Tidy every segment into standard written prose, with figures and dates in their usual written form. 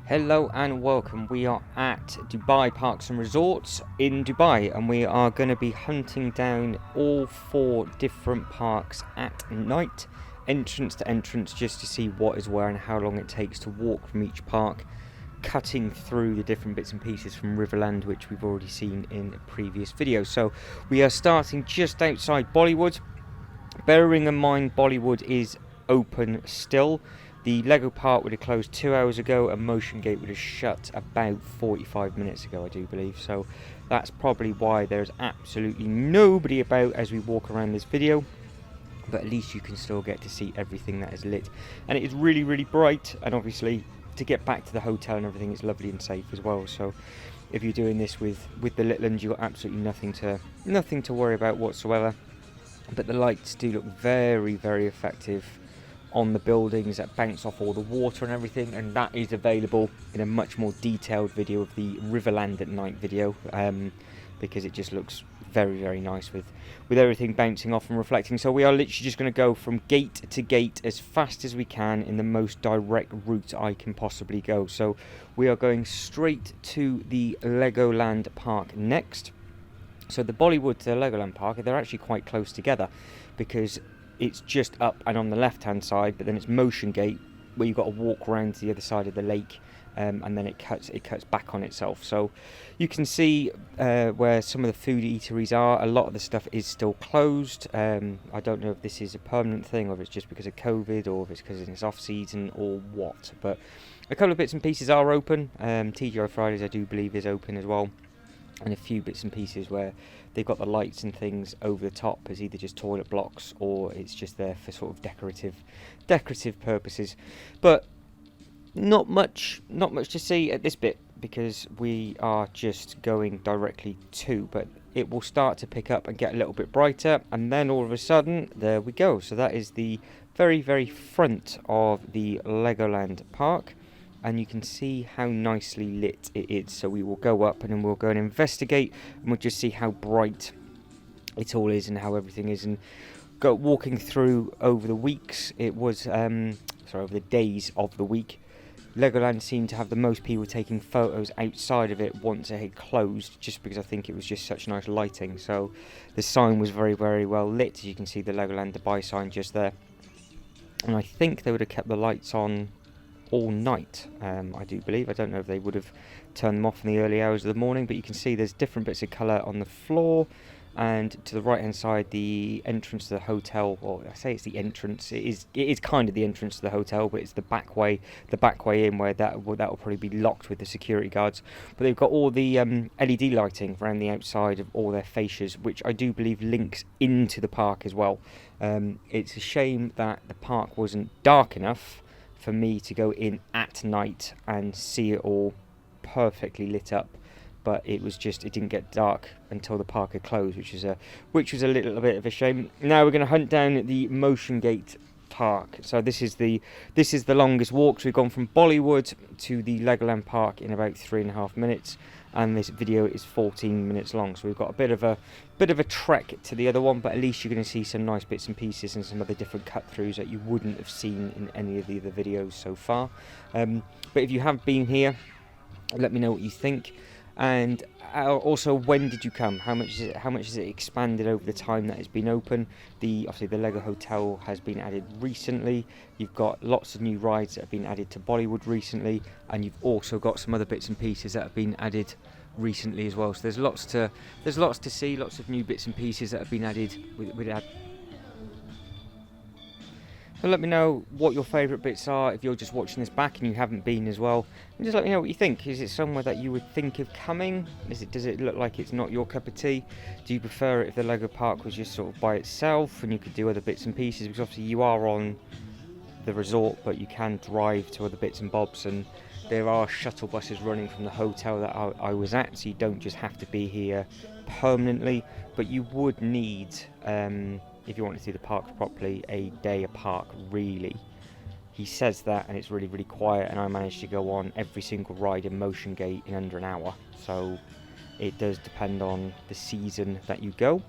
Hello and welcome. We are at Dubai Parks and Resorts in Dubai, and we are going to be hunting down all 4 different parks at night, entrance to entrance, just to see what is where and how long it takes to walk from each park, cutting through the different bits and pieces from Riverland, which we've already seen in a previous video. So we are starting just outside Bollywood. Bearing in mind Bollywood is open still. The Lego Park would have closed 2 hours ago, and motiongate would have shut about 45 minutes ago, I do believe. So that's probably why there's absolutely nobody about as we walk around this video. But at least you can still get to see everything that is lit. And it is really, really bright. And obviously, to get back to the hotel and everything, it's lovely and safe as well. So if you're doing this with the Litlands, you've got absolutely nothing to worry about whatsoever. But the lights do look very, very effective on the buildings that bounce off all the water and everything, and that is available in a much more detailed video of the Riverland at night video, because it just looks very, very nice with everything bouncing off and reflecting. So we are literally just going to go from gate to gate as fast as we can in the most direct route I can possibly go. So we are going straight to the Legoland Park next. So the Bollywood to the Legoland Park, they're actually quite close together, because it's just up and on the left hand side, but then it's motiongate where you've got to walk around to the other side of the lake, and then it cuts back on itself. So you can see where some of the food eateries are. A lot of the stuff is still closed. I don't know if this is a permanent thing, or if it's just because of COVID, or if it's because it's off season or what, but a couple of bits and pieces are open. TGI Fridays, I do believe, is open as well, and a few bits and pieces where they've got the lights and things over the top as either just toilet blocks, or it's just there for sort of decorative purposes. But not much to see at this bit, because we are just going directly to, but it will start to pick up and get a little bit brighter, and then all of a sudden there we go. So that is the very, very front of the Legoland Park, and you can see how nicely lit it is. So we will go up and then we'll go and investigate, and we'll just see how bright it all is and how everything is. And go walking through over the weeks, it was over the days of the week, Legoland seemed to have the most people taking photos outside of it once it had closed, just because I think it was just such nice lighting. So the sign was very, very well lit, as you can see the Legoland Dubai sign just there, and I think they would have kept the lights on all night, I do believe. I don't know if they would have turned them off in the early hours of the morning, but you can see there's different bits of colour on the floor, and to the right hand side the entrance to the hotel, or I say it's the entrance, it is kind of the entrance to the hotel, but it's the back way in, where that will probably be locked with the security guards. But they've got all the LED lighting around the outside of all their fascias, which I do believe links into the park as well. It's a shame that the park wasn't dark enough for me to go in at night and see it all perfectly lit up, but it didn't get dark until the park had closed, which was a little bit of a shame. Now we're going to hunt down the motiongate park. So this is the longest walk. So we've gone from Bollywood to the Legoland Park in about 3.5 minutes, and this video is 14 minutes long. So we've got a bit of a trek to the other one, but at least you're going to see some nice bits and pieces and some other different cut throughs that you wouldn't have seen in any of the other videos so far. But if you have been here, let me know what you think. And also, when did you come? How much has it expanded over the time that it's been open? Obviously the Lego Hotel has been added recently. You've got lots of new rides that have been added to Bollywood recently, and you've also got some other bits and pieces that have been added recently as well. So there's lots to see, lots of new bits and pieces that have been added So let me know what your favourite bits are if you're just watching this back and you haven't been as well. And just let me know what you think. Is it somewhere that you would think of coming? Does it look like it's not your cup of tea? Do you prefer it if the Lego Park was just sort of by itself and you could do other bits and pieces? Because obviously you are on the resort, but you can drive to other bits and bobs, and there are shuttle buses running from the hotel that I was at, so you don't just have to be here permanently, but you would need, if you want to see the parks properly, a day apart, really. He says that, and it's really, really quiet, and I managed to go on every single ride in motiongate in under an hour. So it does depend on the season that you go.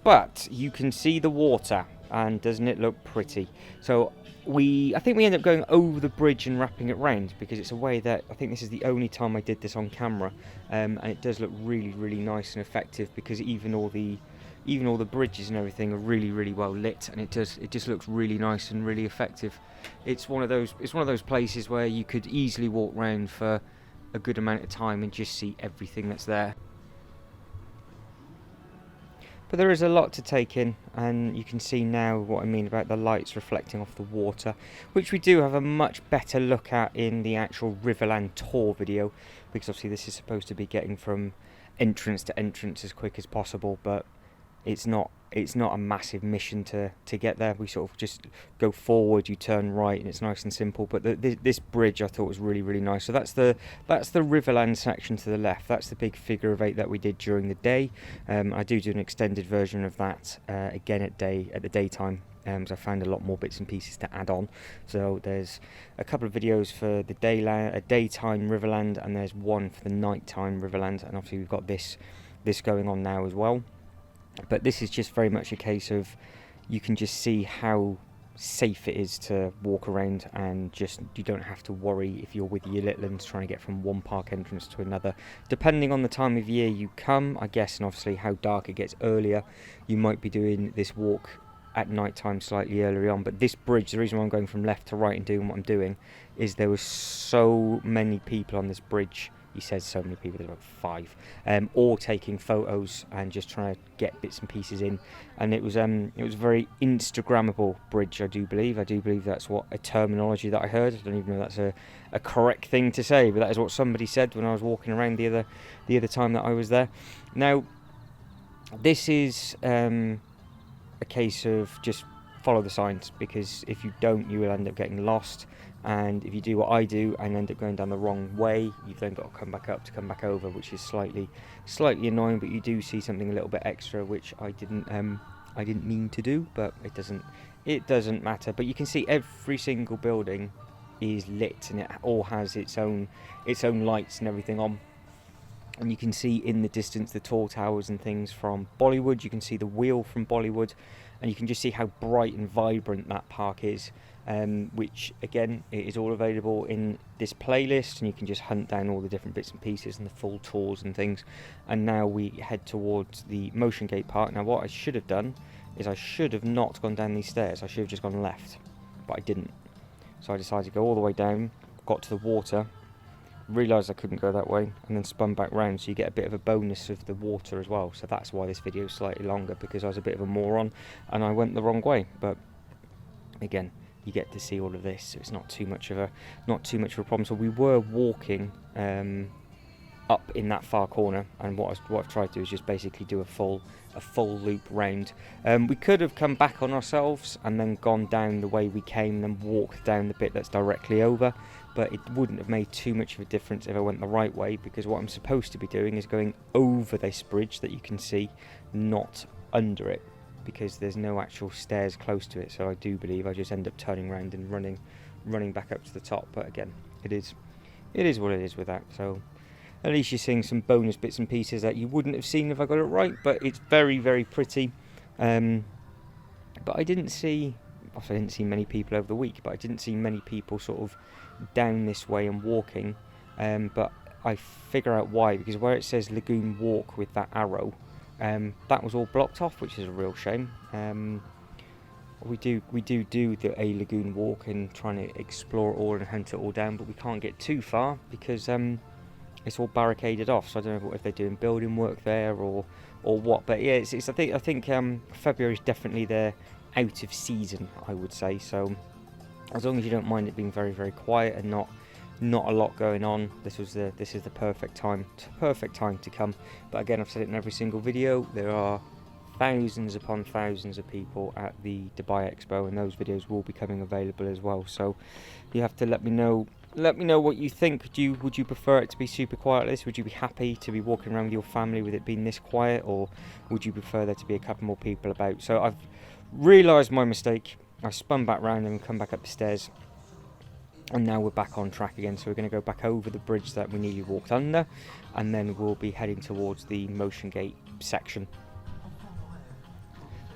But you can see the water. and doesn't it look pretty? So I think we end up going over the bridge and wrapping it round, because it's a way that I think this is the only time I did this on camera, and it does look really, really nice and effective, because even all the bridges and everything are really, really well lit, and it just looks really nice and really effective. It's one of those places where you could easily walk around for a good amount of time and just see everything that's there. But there is a lot to take in, and you can see now what I mean about the lights reflecting off the water, which we do have a much better look at in the actual Riverland tour video, because obviously this is supposed to be getting from entrance to entrance as quick as possible, but it's not a massive mission to get there. We sort of just go forward, you turn right, and it's nice and simple. But this bridge I thought was really, really nice. So that's the Riverland section to the left. That's the big figure of 8 that we did during the day. I do an extended version of that again at the daytime. So I found a lot more bits and pieces to add on. So there's a couple of videos for the daytime Riverland, and there's one for the nighttime Riverland. And obviously we've got this going on now as well. But this is just very much a case of, you can just see how safe it is to walk around, and just you don't have to worry if you're with your little ones trying to get from one park entrance to another. Depending on the time of year you come, I guess, and obviously how dark it gets earlier, you might be doing this walk at night time slightly earlier on. But this bridge, the reason why I'm going from left to right and doing what I'm doing, is there were so many people on this bridge. He says so many people, there's about 5, all taking photos and just trying to get bits and pieces in. And it was a very Instagrammable bridge, I do believe that's what a terminology that I heard. I don't even know if that's a correct thing to say, but that is what somebody said when I was walking around the other time that I was there. Now, this is a case of just follow the signs, because if you don't, you will end up getting lost. And if you do what I do and end up going down the wrong way, you've then got to come back up to come back over, which is slightly annoying. But you do see something a little bit extra, which I didn't mean to do, but it doesn't matter. But you can see every single building is lit, and it all has its own lights and everything on. And you can see in the distance the tall towers and things from Bollywood. You can see the wheel from Bollywood, and you can just see how bright and vibrant that park is. Which again, it is all available in this playlist, and you can just hunt down all the different bits and pieces and the full tours and things. And now we head towards the motiongate park. Now what I should have done is I should have not gone down these stairs. I should have just gone left, but I didn't. So I decided to go all the way down, got to the water, realised I couldn't go that way, and then spun back round, so you get a bit of a bonus of the water as well. So that's why this video is slightly longer, because I was a bit of a moron and I went the wrong way. But again, you get to see all of this, so it's not too much of a problem. So we were walking up in that far corner, and what I've tried to do is just basically do a full loop round. We could have come back on ourselves and then gone down the way we came, and then walked down the bit that's directly over, but it wouldn't have made too much of a difference if I went the right way, because what I'm supposed to be doing is going over this bridge that you can see, not under it, because there's no actual stairs close to it. So I do believe I just end up turning around and running back up to the top. But again, it is what it is with that. So at least you're seeing some bonus bits and pieces that you wouldn't have seen if I got it right. But it's very, very pretty. But I didn't see many people over the week, but I didn't see many people sort of down this way and walking. But I figure out why, because where it says Lagoon Walk with that arrow, that was all blocked off, which is a real shame. We do a lagoon walk and trying to explore it all and hunt it all down, but we can't get too far because it's all barricaded off. So I don't know if they're doing building work there or what. But yeah, I think February is definitely their out of season, I would say. So as long as you don't mind it being very, very quiet and not a lot going on, this is the perfect time to come. But again, I've said it in every single video, there are thousands upon thousands of people at the Dubai Expo, and those videos will be coming available as well. So you have to let me know what you think. Would you prefer it to be super quiet like this? Would you be happy to be walking around with your family with it being this quiet, or would you prefer there to be a couple more people about? So I've realised my mistake. I spun back round and come back up the stairs, and now we're back on track again. So we're going to go back over the bridge that we nearly walked under, and then we'll be heading towards the motion gate section.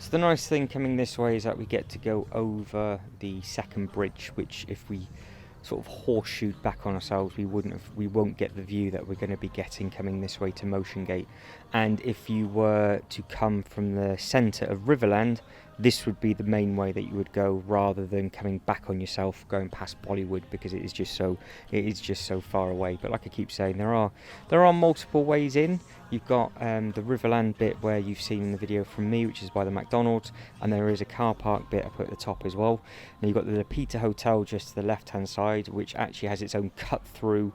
So the nice thing coming this way is that we get to go over the second bridge, which if we sort of horseshoed back on ourselves, we won't get the view that we're going to be getting coming this way to Motiongate. And if you were to come from the centre of Riverland, this would be the main way that you would go, rather than coming back on yourself going past Bollywood, because it is just so far away. But like I keep saying, there are multiple ways in. You've got the Riverland bit where you've seen in the video from me, which is by the McDonald's, and there is a car park bit up at the top as well. And you've got the Lapita Hotel just to the left hand side, which actually has its own cut through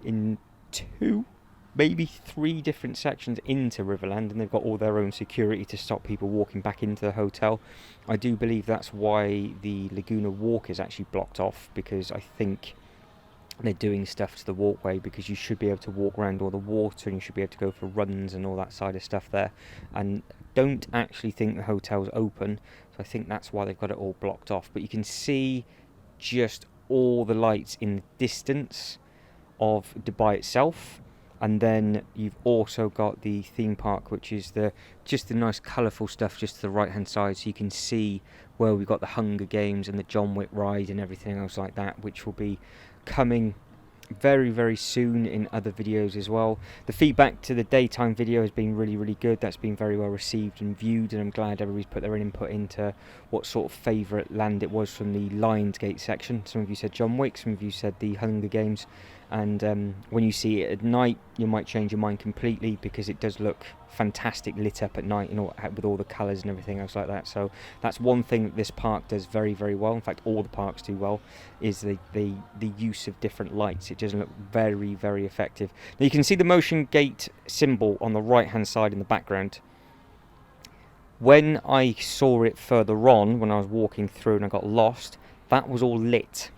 in 2, maybe 3 different sections into Riverland, and they've got all their own security to stop people walking back into the hotel. I do believe that's why the Laguna Walk is actually blocked off, because I think they're doing stuff to the walkway, because you should be able to walk around all the water and you should be able to go for runs and all that side of stuff there. And don't actually think the hotel's open, so I think that's why they've got it all blocked off. But you can see just all the lights in the distance of Dubai itself. And then you've also got the theme park, which is just the nice colourful stuff just to the right hand side, so you can see where we've got the Hunger Games and the John Wick ride and everything else like that, which will be coming very, very soon in other videos as well. The feedback to the daytime video has been really, really good. That's been very well received and viewed, and I'm glad everybody's put their input into what sort of favourite land it was from the Lionsgate section. Some of you said John Wick, some of you said the Hunger Games, and when you see it at night, you might change your mind completely, because it does look fantastic lit up at night, and all, with all the colours and everything else like that. So that's one thing that this park does very, very well. In fact, all the parks do well, is the use of different lights. It doesn't look very, very effective. Now you can see the motion gate symbol on the right hand side in the background. When I saw it further on, when I was walking through and I got lost, that was all lit.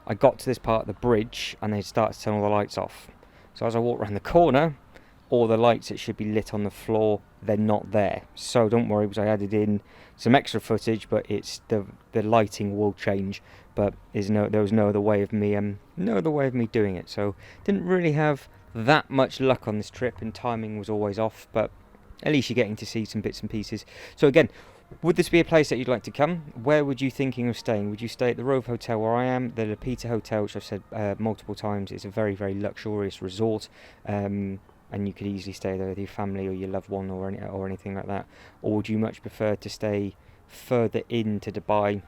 I got to this part of the bridge and they started to turn all the lights off. So as I walk around the corner, all the lights that should be lit on the floor, they're not there. So don't worry, because I added in some extra footage, but it's the lighting will change. But there was no other way of me doing it. So didn't really have that much luck on this trip, and timing was always off. But at least you're getting to see some bits and pieces. So again, would this be a place that you'd like to come? Where would you thinking of staying? Would you stay at the Rove Hotel where I am? The Lapita Hotel, which I've said multiple times, is a very, very luxurious resort. And you could easily stay there with your family or your loved one or anything like that. Or would you much prefer to stay further into Dubai,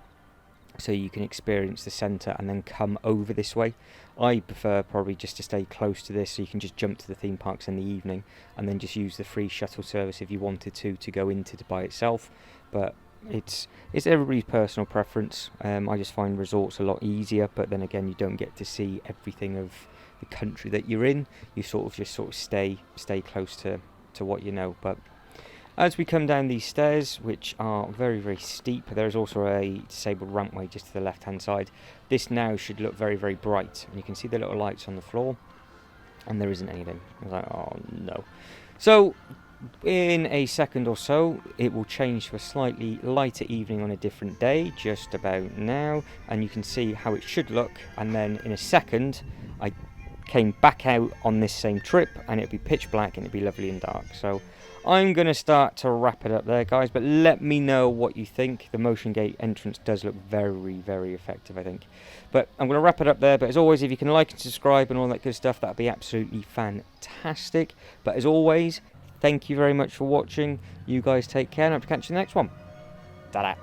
so you can experience the centre and then come over this way? I prefer probably just to stay close to this, so you can just jump to the theme parks in the evening and then just use the free shuttle service if you wanted to go into Dubai itself. But it's everybody's personal preference. I just find resorts a lot easier, but then again, you don't get to see everything of the country that you're in. You sort of stay close to what you know. But as we come down these stairs, which are very, very steep, there is also a disabled rampway just to the left hand side. This now should look very, very bright, and you can see the little lights on the floor, and there isn't anything. I was like, oh no. So in a second or so, it will change to a slightly lighter evening on a different day, just about now, and you can see how it should look. And then in a second, I came back out on this same trip, and it'd be pitch black and it'd be lovely and dark. So I'm going to start to wrap it up there, guys, but let me know what you think. The motion gate entrance does look very, very effective, I think. But I'm going to wrap it up there. But as always, if you can like and subscribe and all that good stuff, that'd be absolutely fantastic. But as always, thank you very much for watching. You guys take care, and I hope to catch you in the next one. Ta-da.